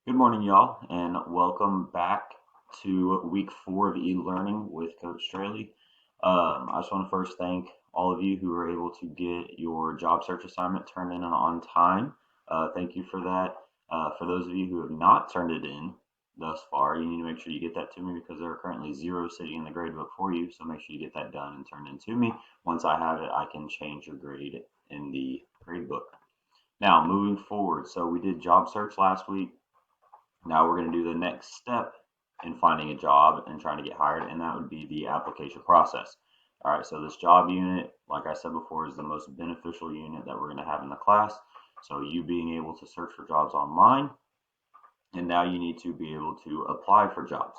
Good morning, y'all, and welcome back to week 4 of eLearning with Coach Straley. I just want to first thank all of you who were able to get your job search assignment turned in on time. Thank you for that. For those of you who have not turned it in thus far, you need to make sure you get that to me because there are currently 0 sitting in the gradebook for you. So make sure you get that done and turned in to me. Once I have it, I can change your grade in the gradebook. Now, moving forward, so we did job search last week. Now we're going to do the next step in finding a job and trying to get hired, and that would be the application process. All right, so this job unit, like I said before, is the most beneficial unit that we're going to have in the class. So you being able to search for jobs online, and now you need to be able to apply for jobs.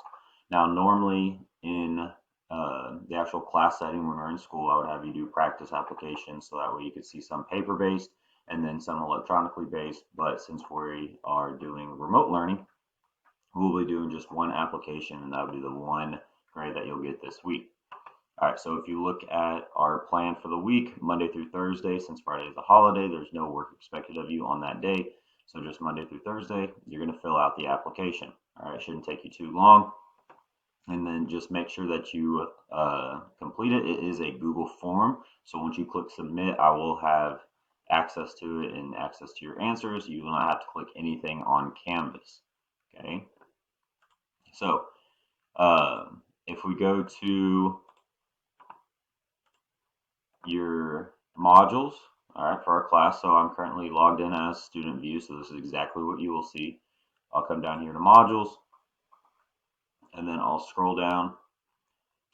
Now, normally in the actual class setting when we're in school, I would have you do practice applications so that way you could see some paper-based and then some electronically based. But since we are doing remote learning, we'll be doing just one application, and that'll be the one grade that you'll get this week. All right, so if you look at our plan for the week, Monday through Thursday, since Friday is a holiday, there's no work expected of you on that day. So just Monday through Thursday, you're going to fill out the application. All right, it shouldn't take you too long. And then just make sure that you complete it. It is a Google form. So once you click submit, I will have access to it and access to your answers. You will not have to click anything on Canvas. Okay. So if we go to your modules, all right, for our class, so I'm currently logged in as student view, so this is exactly what you will see. I'll come down here to modules, and then I'll scroll down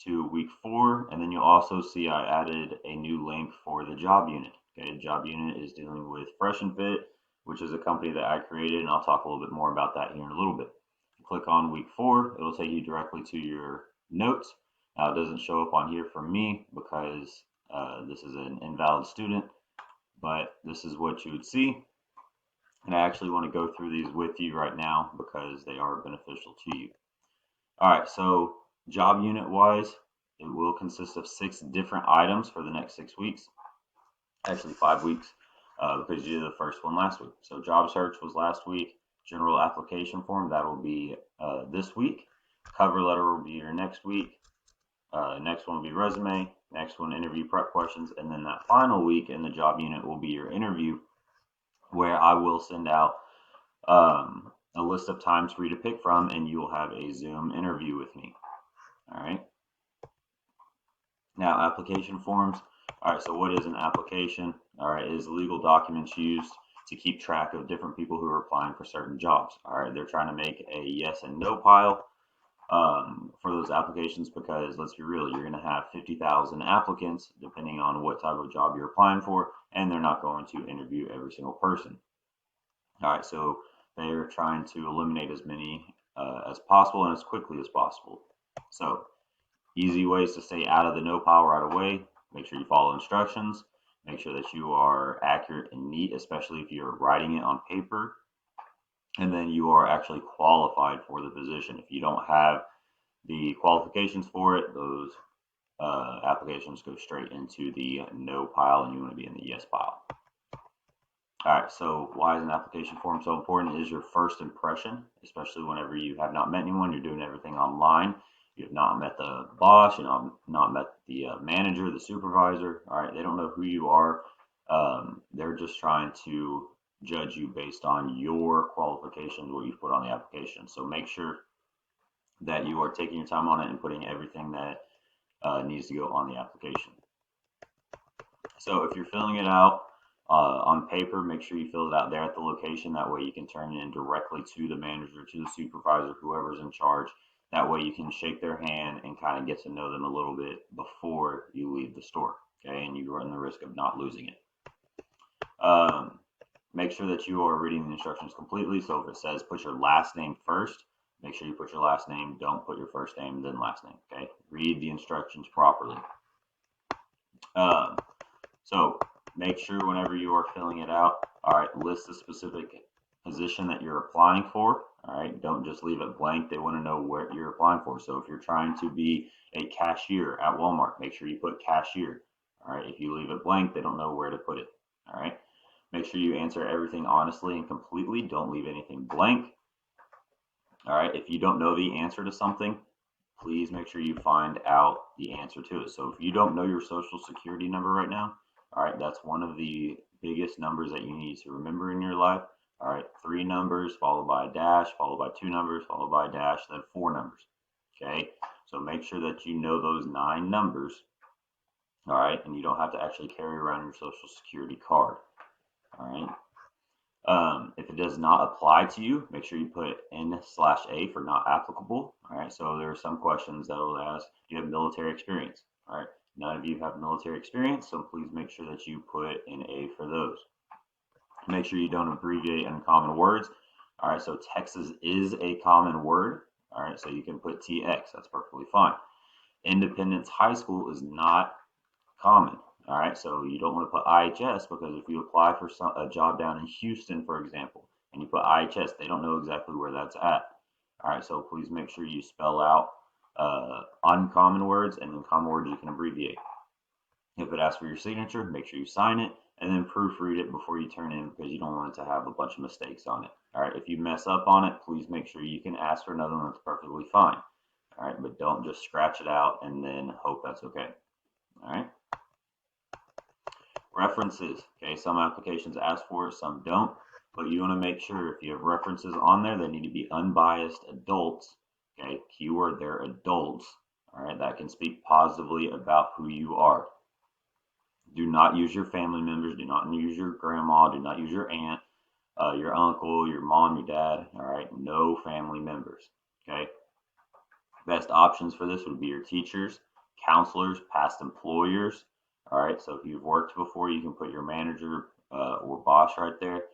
to week 4, and then you'll also see I added a new link for the job unit. Okay, the job unit is dealing with Fresh and Fit, which is a company that I created, and I'll talk a little bit more about that here in a little bit. Click on week 4, it'll take you directly to your notes. Now it doesn't show up on here for me because this is an invalid student, but this is what you would see. And I actually want to go through these with you right now because they are beneficial to you. All right, so job unit wise, it will consist of 6 different items for the next 6 weeks, actually 5 weeks, because you did the first one last week. So job search was last week. General application form, that will be this week. Cover letter will be your next week. Next one will be resume. Next one, interview prep questions. And then that final week in the job unit will be your interview, where I will send out a list of times for you to pick from, and you will have a Zoom interview with me. All right. Now, application forms. All right, so what is an application? All right, it is legal documents used to keep track of different people who are applying for certain jobs. All right, they're trying to make a yes and no pile for those applications because let's be real, you're going to have 50,000 applicants depending on what type of job you're applying for, and they're not going to interview every single person. All right, so they're trying to eliminate as many as possible and as quickly as possible. So easy ways to stay out of the no pile right away. Make sure you follow instructions. Make sure that you are accurate and neat, especially if you're writing it on paper. And then you are actually qualified for the position. If you don't have the qualifications for it, those applications go straight into the no pile and you want to be in the yes pile. All right, so why is an application form so important? It is your first impression, especially whenever you have not met anyone, you're doing everything online. You have not met the boss, you know, not met the manager, the supervisor. All right, they don't know who you are. They're just trying to judge you based on your qualifications, what you've put on the application. So make sure that you are taking your time on it and putting everything that needs to go on the application. So if you're filling it out on paper, make sure you fill it out there at the location. That way you can turn it in directly to the manager, to the supervisor, whoever's in charge. That way you can shake their hand and kind of get to know them a little bit before you leave the store. Okay, and you run the risk of not losing it. Make sure that you are reading the instructions completely. So if it says put your last name first, make sure you put your last name. Don't put your first name, then last name. Okay, read the instructions properly. So make sure whenever you are filling it out, all right, list the specific position that you're applying for. All right, don't just leave it blank. They want to know what you're applying for. So if you're trying to be a cashier at Walmart, make sure you put cashier. All right, if you leave it blank, they don't know where to put it. All right, make sure you answer everything honestly and completely. Don't leave anything blank. All right, if you don't know the answer to something, please make sure you find out the answer to it. So if you don't know your social security number right now, all right, that's one of the biggest numbers that you need to remember in your life. All right, 3 numbers followed by a dash, followed by 2 numbers, followed by a dash, then 4 numbers. Okay, so make sure that you know those 9 numbers. All right, and you don't have to actually carry around your social security card. All right. If it does not apply to you, make sure you put N/A for not applicable. All right. So there are some questions that will ask, do you have military experience? All right. None of you have military experience, so please make sure that you put an A for those. Make sure you don't abbreviate uncommon words. All right. So Texas is a common word. All right. So you can put TX. That's perfectly fine. Independence High School is not common. All right, so you don't want to put IHS because if you apply for a job down in Houston, for example, and you put IHS, they don't know exactly where that's at. All right, so please make sure you spell out uncommon words, and then common words you can abbreviate. If it asks for your signature, make sure you sign it and then proofread it before you turn in because you don't want it to have a bunch of mistakes on it. All right, if you mess up on it, please make sure you can ask for another one that's perfectly fine. All right, but don't just scratch it out and then hope that's okay. All right. References. Okay, some applications ask for it, some don't, but you want to make sure if you have references on there, they need to be unbiased adults. Okay, keyword, they're adults. All right, that can speak positively about who you are. Do not use your family members. Do not use your grandma. Do not use your aunt, your uncle, your mom, your dad. All right, no family members. Okay. Best options for this would be your teachers, counselors, past employers. All right, so if you've worked before, you can put your manager or boss right there.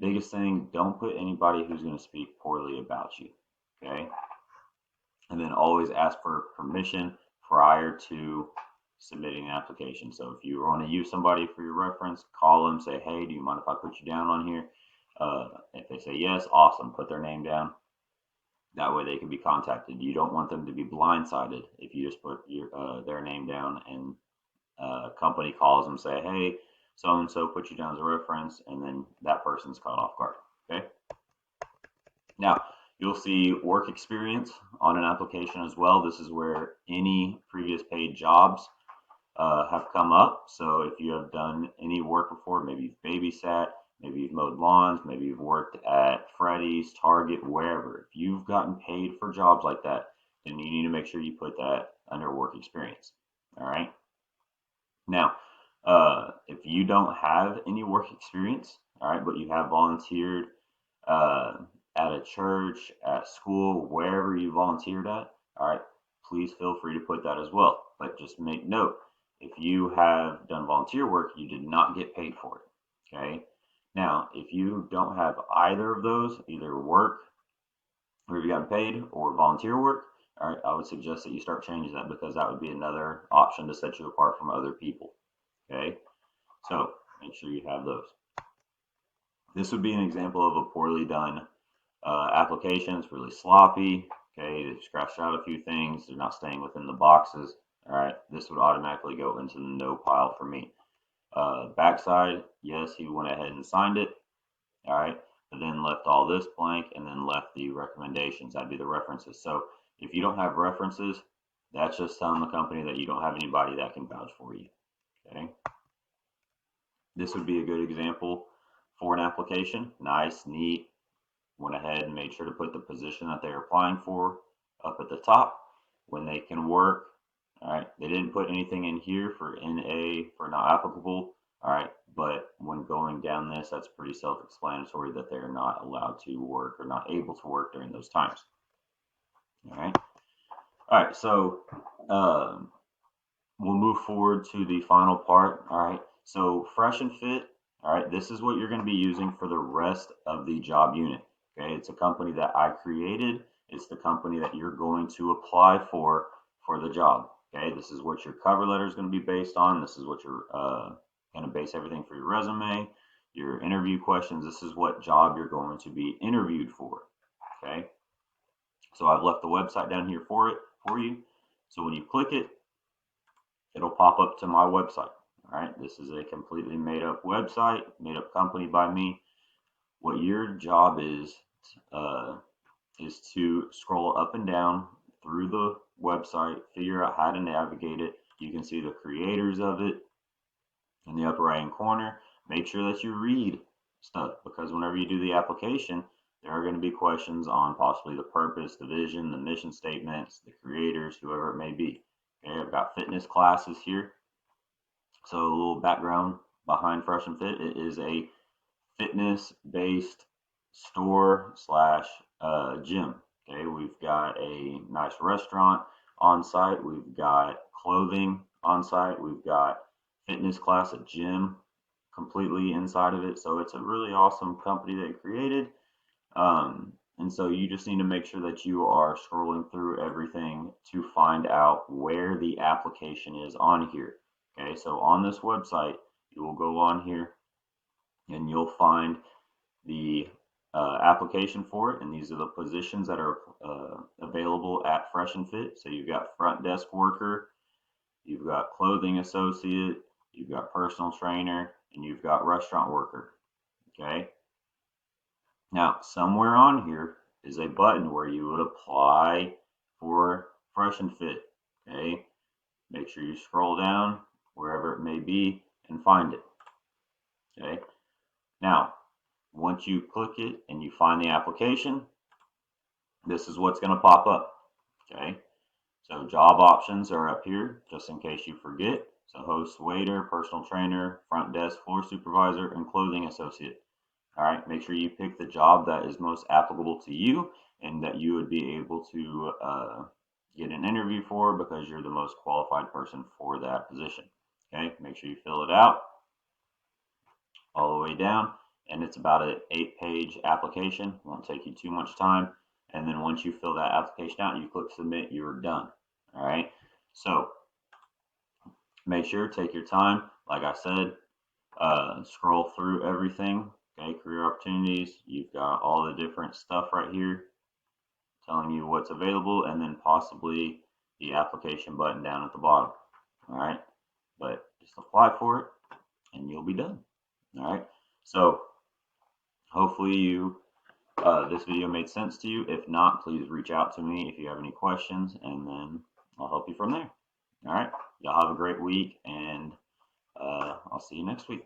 Biggest thing, don't put anybody who's going to speak poorly about you. Okay, and then always ask for permission prior to submitting an application. So if you want to use somebody for your reference, call them, say, hey, do you mind if I put you down on here? If they say yes, awesome, put their name down. That way they can be contacted. You don't want them to be blindsided if you just put their name down and company calls them, say, hey, so and so put you down as a reference, and then that person's caught off guard. Okay. Now you'll see work experience on an application as well. This is where any previous paid jobs have come up. So if you have done any work before, maybe you've babysat, maybe you've mowed lawns, maybe you've worked at Freddy's, Target, wherever. If you've gotten paid for jobs like that, then you need to make sure you put that under work experience. All right. Now, if you don't have any work experience, all right, but you have volunteered at a church, at school, wherever you volunteered at, all right, please feel free to put that as well. But just make note, if you have done volunteer work, you did not get paid for it. Okay. Now, if you don't have either of those, either work where you've gotten paid or volunteer work, all right, I would suggest that you start changing that because that would be another option to set you apart from other people. Okay, so make sure you have those. This would be an example of a poorly done application. It's really sloppy. Okay, they've scratched out a few things. They're not staying within the boxes. All right, this would automatically go into the no pile for me. Backside, yes, he went ahead and signed it. All right, but then left all this blank and then left the recommendations. That'd be the references. So if you don't have references, that's just telling the company that you don't have anybody that can vouch for you. Okay. This would be a good example for an application. Nice, neat. Went ahead and made sure to put the position that they're applying for up at the top. When they can work. All right. They didn't put anything in here for NA for not applicable. All right. But when going down this, that's pretty self-explanatory that they're not allowed to work or not able to work during those times. All right. All right. So we'll move forward to the final part. All right. So fresh and fit. All right. This is what you're going to be using for the rest of the job unit. Okay. It's a company that I created. It's the company that you're going to apply for the job. Okay. This is what your cover letter is going to be based on. This is what you're going to base everything for your resume, your interview questions. This is what job you're going to be interviewed for. Okay. So I've left the website down here for you. So when you click it, it'll pop up to my website. All right, this is a completely made up website, made up company by me. What your job is is to scroll up and down through the website, figure out how to navigate it. You can see the creators of it in the upper right hand corner. Make sure that you read stuff, because whenever you do the application, there are going to be questions on possibly the purpose, the vision, the mission statements, the creators, whoever it may be. Okay, I've got fitness classes here. So a little background behind Fresh and Fit. It is a fitness based store slash gym. Okay, we've got a nice restaurant on site. We've got clothing on site. We've got fitness class, a gym completely inside of it. So it's a really awesome company they created. And so you just need to make sure that you are scrolling through everything to find out where the application is on here. Okay, so on this website, you will go on here and you'll find the application for it, and these are the positions that are available at Fresh and Fit. So you've got front desk worker, you've got clothing associate, you've got personal trainer, and you've got restaurant worker. Okay. Now, somewhere on here is a button where you would apply for Fresh and Fit. Okay. Make sure you scroll down wherever it may be and find it. Okay. Now, once you click it and you find the application, this is what's going to pop up. Okay. So job options are up here, just in case you forget. So host, waiter, personal trainer, front desk, floor supervisor, and clothing associate. All right. Make sure you pick the job that is most applicable to you and that you would be able to get an interview for, because you're the most qualified person for that position. Okay. Make sure you fill it out all the way down. And it's about an 8-page application. Won't take you too much time. And then once you fill that application out, you click submit, you're done. All right. So make sure, take your time. Like I said, scroll through everything. Okay. Career opportunities. You've got all the different stuff right here telling you what's available, and then possibly the application button down at the bottom. All right. But just apply for it and you'll be done. All right. So hopefully this video made sense to you. If not, please reach out to me if you have any questions, and then I'll help you from there. All right. Y'all have a great week, and I'll see you next week.